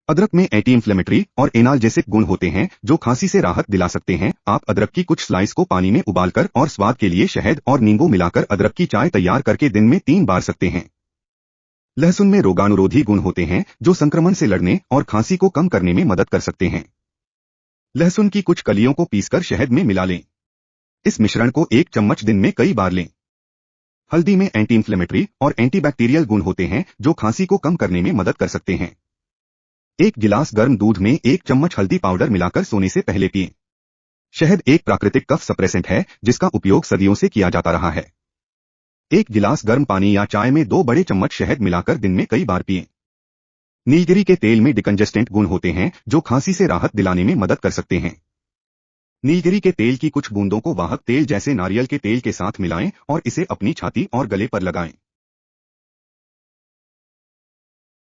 अदरक में anti inflammatory और एनाल्जेसिक गुण होते हैं जो खांसी से राहत दिला सकते हैं। आप अदरक की कुछ स्लाइस को पानी में उबालकर और स्वाद के लिए शहद और नींबू मिलाकर अदरक की चाय तैयार करके दिन में 3 बार सकते हैं। लहसुन में रोगाणुरोधी गुण होते हैं जो संक्रमण से लड़ने और खांसी को कम करने में मदद कर सकते हैं। लहसुन की कुछ कलियों को पीसकर शहद में मिला लें। इस मिश्रण को 1 चम्मच दिन में कई बार लें। हल्दी में एंटी इन्फ्लेमेटरी और एंटीबैक्टीरियल गुण होते हैं जो खांसी को कम करने में मदद कर सकते हैं। 1 गिलास गर्म दूध में 1 चम्मच हल्दी पाउडर मिलाकर सोने से पहले पिएं। शहद एक प्राकृतिक कफ सप्रेसेंट है जिसका उपयोग सदियों से किया जाता रहा है। 1 गिलास गर्म पानी या चाय में 2 बड़े चम्मच शहद मिलाकर दिन में कई बार पिएं। नीलगिरी के तेल में डिकंजेस्टेंट गुण होते हैं जो खांसी से राहत दिलाने में मदद कर सकते हैं। नीलगिरी के तेल की कुछ बूंदों को वाहक तेल जैसे नारियल के तेल के साथ मिलाएं और इसे अपनी छाती और गले पर लगाएं।